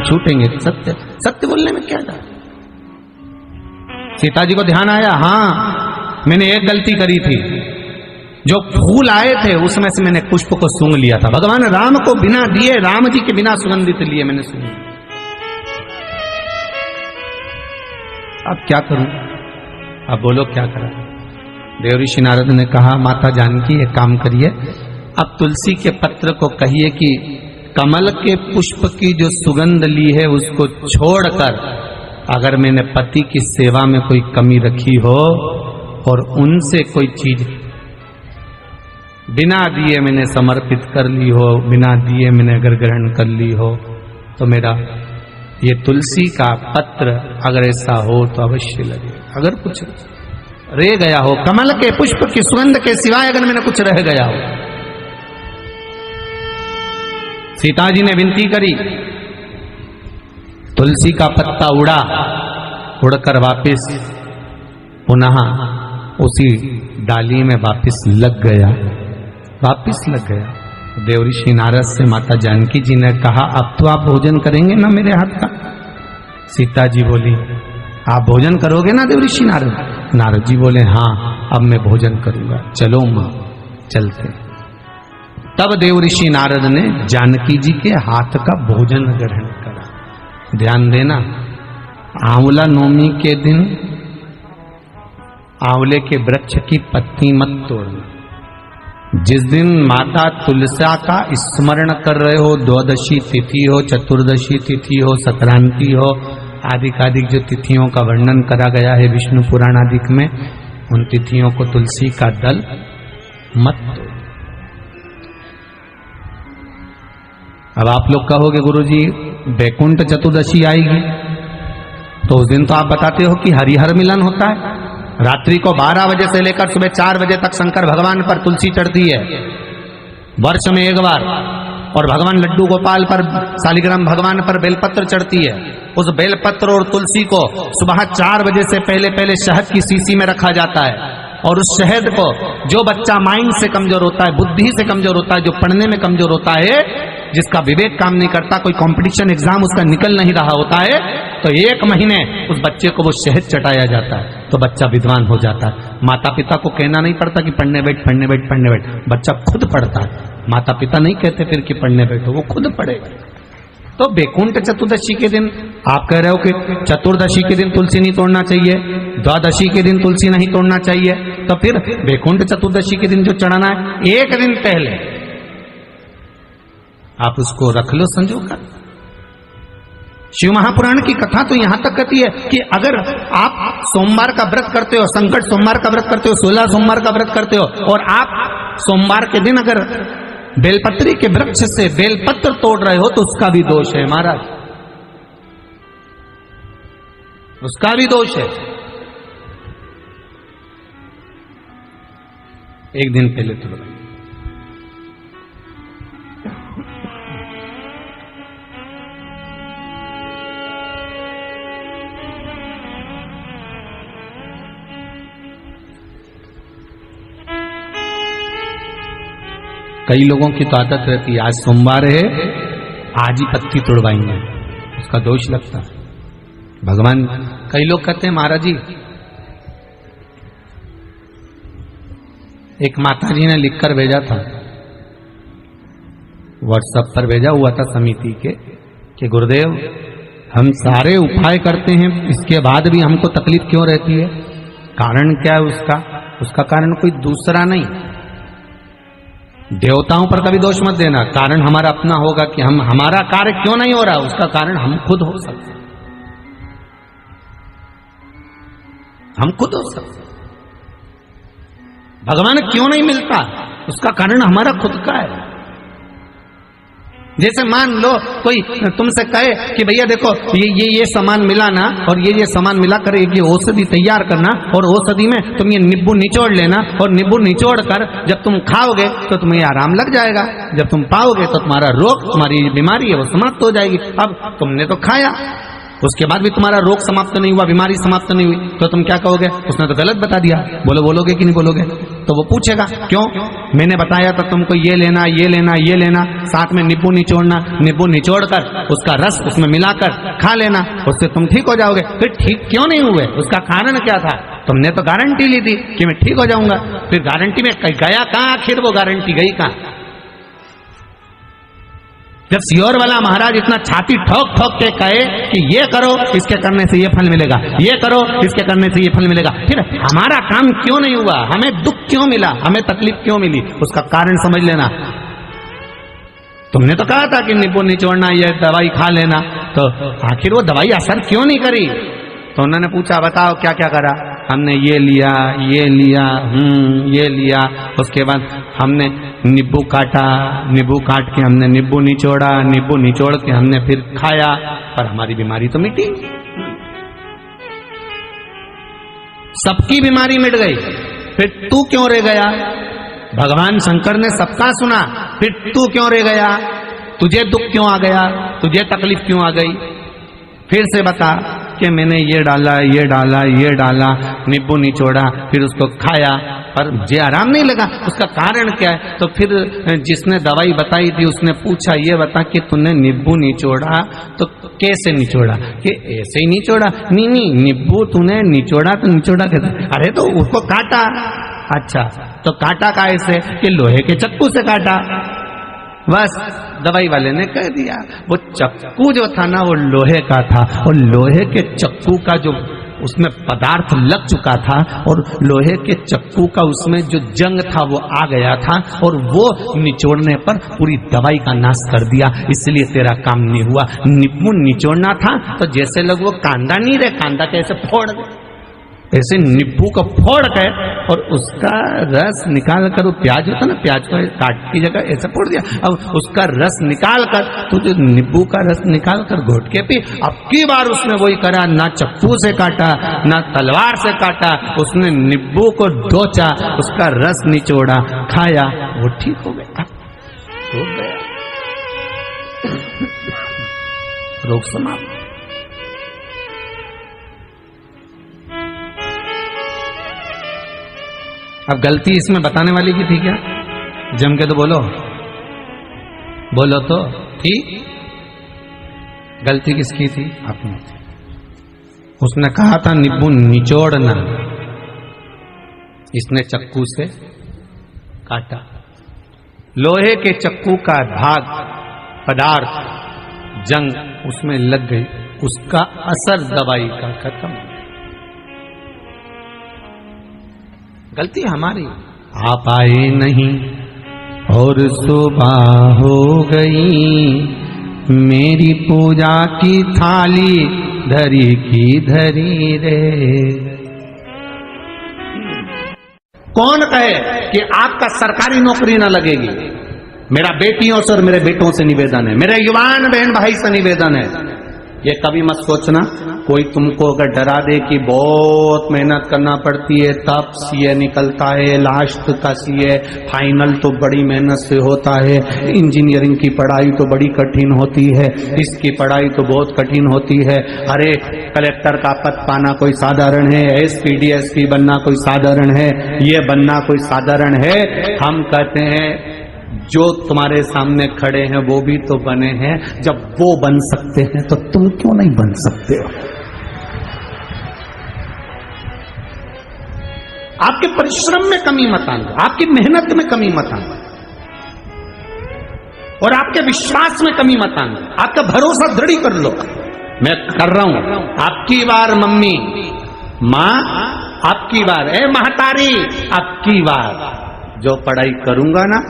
छूटेंगे। सत्य सत्य बोलने में क्या डर। सीता जी को ध्यान आया, हाँ मैंने एक गलती करी थी, जो फूल आए थे उसमें से मैंने पुष्प को सूंघ लिया था। भगवान राम को बिना दिए, राम जी के बिना सुगंधित लिए मैंने सूंघ। अब क्या करूं, अब बोलो क्या करा। देवऋषि नारद ने कहा, माता जानकी एक काम करिए, अब तुलसी के पत्र को कहिए कि कमल के पुष्प की जो सुगंध ली है उसको छोड़कर अगर मैंने पति की सेवा में कोई कमी रखी हो और उनसे कोई चीज बिना दिए मैंने समर्पित कर ली हो, बिना दिए मैंने अगर ग्रहण कर ली हो, तो मेरा ये तुलसी का पत्र अगर ऐसा हो तो अवश्य लगे। अगर कुछ रह गया हो, कमल के पुष्प की सुगंध के सिवाय अगर मैंने कुछ रह गया हो। सीता जी ने विनती करी, तुलसी का पत्ता उड़ा, उड़कर वापिस पुनः उसी डाली में वापिस लग गया, वापिस लग गया। देवऋषि नारद से माता जानकी जी ने कहा, अब तो आप भोजन करेंगे ना मेरे हाथ का। सीता जी बोली, आप भोजन करोगे ना देवऋषि नारद। नारद जी बोले, हाँ अब मैं भोजन करूंगा, चलो मां चलते। तब देवऋषि नारद ने जानकी जी के हाथ का भोजन ग्रहण करा। ध्यान देना, आंवला नवमी के दिन आंवले के वृक्ष की पत्ती मत तोड़ना। जिस दिन माता तुलसा का स्मरण कर रहे हो, द्वादशी तिथि हो, चतुर्दशी तिथि हो, संक्रांति हो, आदिकादिक जो तिथियों का वर्णन करा गया है विष्णु पुराण आदिक में, उन तिथियों को तुलसी का दल मत तोड़ो। अब आप लोग कहोगे गुरुजी बैकुंठ चतुर्दशी आएगी, तो उस दिन तो आप बताते हो कि हरिहर मिलन होता है। रात्रि को 12 बजे से लेकर सुबह 4 बजे तक शंकर भगवान पर तुलसी चढ़ती है, वर्ष में एक बार। और भगवान लड्डू गोपाल पर, शालिग्राम भगवान पर बेलपत्र चढ़ती है। उस बेलपत्र और तुलसी को सुबह 4 बजे से पहले पहले शहद की शीशी में रखा जाता है। और उस शहद को जो बच्चा माइंड से कमजोर होता है, बुद्धि से कमजोर होता है, जो पढ़ने में कमजोर होता है, जिसका विवेक काम नहीं करता, कोई कंपटीशन एग्जाम उसका निकल नहीं रहा होता है, तो 1 महीने उस बच्चे को वो शहद चटाया जाता है, तो बच्चा विद्वान हो जाता है। माता पिता को कहना नहीं पड़ता कि पढ़ने बैठ, पढ़ने बैठ, पढ़ने बैठ, बच्चा खुद पढ़ता है। माता पिता नहीं कहते फिर कि पढ़ने बैठो, वो खुद पढ़ेगा। तो बैकुंठ चतुर्दशी के दिन आप कह रहे हो कि चतुर्दशी के दिन तुलसी नहीं तोड़ना चाहिए, द्वादशी के दिन तुलसी नहीं तोड़ना चाहिए, तो फिर बैकुंठ चतुर्दशी के दिन जो चढ़ाना है 1 दिन पहले आप उसको रख लो संजो कर। शिव महापुराण की कथा तो यहां तक कहती है कि अगर आप सोमवार का व्रत करते हो, संकट सोमवार का व्रत करते हो, 16 सोमवार का व्रत करते हो, और आप सोमवार के दिन अगर बेलपत्री के वृक्ष से बेलपत्र तोड़ रहे हो, तो उसका भी दोष है महाराज, उसका भी दोष है। 1 दिन पहले तोड़ रहे। कई लोगों की तो आदत रहती है, आज सोमवार है आज ही पत्ती तोड़वाएंगे, उसका दोष लगता है। भगवान, कई लोग कहते हैं महाराज जी, एक माता जी ने लिखकर भेजा था, व्हाट्सएप पर भेजा हुआ था समिति के, कि गुरुदेव हम सारे उपाय करते हैं, इसके बाद भी हमको तकलीफ क्यों रहती है, कारण क्या है उसका? उसका कारण कोई दूसरा नहीं, देवताओं पर कभी दोष मत देना, कारण हमारा अपना होगा कि हमारा कार्य क्यों नहीं हो रहा, उसका कारण हम खुद हो सकते, हम खुद हो सकते। भगवान क्यों नहीं मिलता, उसका कारण हमारा खुद का है। जैसे मान लो कोई तुमसे कहे कि भैया देखो ये सामान मिला ना, और ये सामान मिला कर ये औषधि तैयार करना, और औषधि में तुम ये नींबू निचोड़ लेना, और नींबू निचोड़ कर जब तुम खाओगे तो तुम्हें आराम लग जाएगा, जब तुम पाओगे तो तुम्हारा रोग, तुम्हारी बीमारी है वो समाप्त हो जाएगी। अब तुमने तो खाया, उसके बाद भी तुम्हारा रोग समाप्त नहीं हुआ, बीमारी समाप्त नहीं हुई, तो तुम क्या कहोगे? उसने तो गलत बता दिया। बोलोगे कि नहीं बोलोगे? तो वो पूछेगा क्यों, मैंने बताया था तुमको ये लेना ये लेना ये लेना, साथ में नींबू निचोड़ना, नींबू निचोड़कर उसका रस उसमें मिलाकर खा लेना, उससे तुम ठीक हो जाओगे। फिर ठीक क्यों नहीं हुए, उसका कारण क्या था? तुमने तो गारंटी ली थी कि मैं ठीक हो जाऊंगा, फिर गारंटी में गया कहां, आखिर वो गारंटी गई कहां? जब सियोर वाला महाराज इतना छाती ठोक ठोक के कहे कि ये करो इसके करने से ये फल मिलेगा, ये करो इसके करने से ये फल मिलेगा, फिर हमारा काम क्यों नहीं हुआ, हमें दुख क्यों मिला, हमें तकलीफ क्यों मिली, उसका कारण समझ लेना। तुमने तो कहा था कि नींबू निचोड़ना, ये दवाई खा लेना, तो आखिर वो दवाई असर क्यों नहीं करी? तो उन्होंने पूछा बताओ क्या क्या करा? हमने ये लिया ये लिया ये लिया, उसके बाद हमने नींबू काटा, नींबू काट के हमने नींबू निचोड़ा, नींबू निचोड़ के हमने फिर खाया, पर हमारी बीमारी तो मिटी, सबकी बीमारी मिट गई, फिर तू क्यों रह गया? भगवान शंकर ने सबका सुना, फिर तू क्यों रह गया? तुझे दुख क्यों आ गया, तुझे तकलीफ क्यों आ गई? फिर से बता कि मैंने ये डाला ये डाला ये डाला, नींबू निचोड़ा, फिर उसको खाया, पर मुझे आराम नहीं लगा, उसका कारण क्या है? तो फिर जिसने दवाई बताई थी उसने पूछा ये बता कि तूने नींबू निचोड़ा तो कैसे निचोड़ा? कि ऐसे ही निचोड़ा। नहीं नहीं, नींबू तूने निचोड़ा तो निचोड़ा कैसे? अरे तो उसको काटा। अच्छा, तो काटा कैसे? कि लोहे के चक्कू से काटा। बस दवाई वाले ने कह दिया, वो चक्कू जो था ना वो लोहे का था, और लोहे के चक्कू का जो उसमें पदार्थ लग चुका था, और लोहे के चक्कू का उसमें जो जंग था वो आ गया था, और वो निचोड़ने पर पूरी दवाई का नाश कर दिया, इसलिए तेरा काम नहीं हुआ। नींबू निचोड़ना था तो जैसे लोग वो कांदा नहीं रहे, कांदा कैसे फोड़ दे, ऐसे नींबू को फोड़ कर और उसका रस निकाल कर, वो प्याज होता ना, प्याज को काट की जगह ऐसे फोड़ दिया, अब उसका रस निकाल कर तो जो नींबू का रस निकाल कर घोट के पी। अब की बार उसने वही करा, ना चक्कू से काटा ना तलवार से काटा, उसने नींबू को डोचा, उसका रस निचोड़ा, खाया, वो ठीक हो गया, हो गया, रोग समाप्त। अब गलती इसमें बताने वाली की थी क्या? जम के तो बोलो, बोलो तो ठीक, गलती किसकी थी? अपनी। उसने कहा था नींबू निचोड़ना, इसने चक्कू से काटा, लोहे के चक्कू का भाग पदार्थ जंग उसमें लग गई, उसका असर दवाई का खत्म। गलती हमारी। आप आए नहीं और सुबह हो गई, मेरी पूजा की थाली धरी की धरी रे। कौन कहे कि आपका सरकारी नौकरी ना लगेगी? मेरा बेटियों से और मेरे बेटों से निवेदन है, मेरे युवान बहन भाई से निवेदन है, ये कभी मत सोचना कोई तुमको अगर डरा दे कि बहुत मेहनत करना पड़ती है तब सीए निकलता है, लास्ट का सीए फाइनल तो बड़ी मेहनत से होता है, इंजीनियरिंग की पढ़ाई तो बड़ी कठिन होती है, इसकी पढ़ाई तो बहुत कठिन होती है। अरे कलेक्टर का पद पाना कोई साधारण है, एसपी डीएसपी बनना कोई साधारण है, ये बनना कोई साधारण है? हम कहते हैं जो तुम्हारे सामने खड़े हैं वो भी तो बने हैं, जब वो बन सकते हैं तो तुम क्यों नहीं बन सकते हो? आपके परिश्रम में कमी मत आना, आपकी मेहनत में कमी मत आना, और आपके विश्वास में कमी मत आना, आपका भरोसा दृढ़ कर लो। मैं कर रहा हूं, आपकी बार मम्मी, मां आपकी बार, ए महतारी आपकी बार, जो पढ़ाई करूंगा ना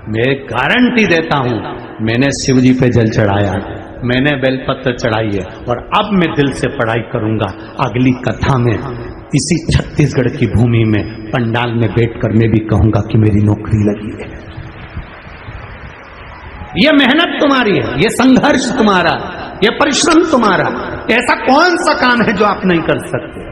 मैं गारंटी देता हूं, मैंने शिव जी पे जल चढ़ाया, मैंने बेलपत्र चढ़ाई है, और अब मैं दिल से पढ़ाई करूंगा। अगली कथा में इसी छत्तीसगढ़ की भूमि में पंडाल में बैठकर मैं भी कहूंगा कि मेरी नौकरी लगी है। ये मेहनत तुम्हारी है, ये संघर्ष तुम्हारा, ये परिश्रम तुम्हारा। ऐसा कौन सा काम है जो आप नहीं कर सकते?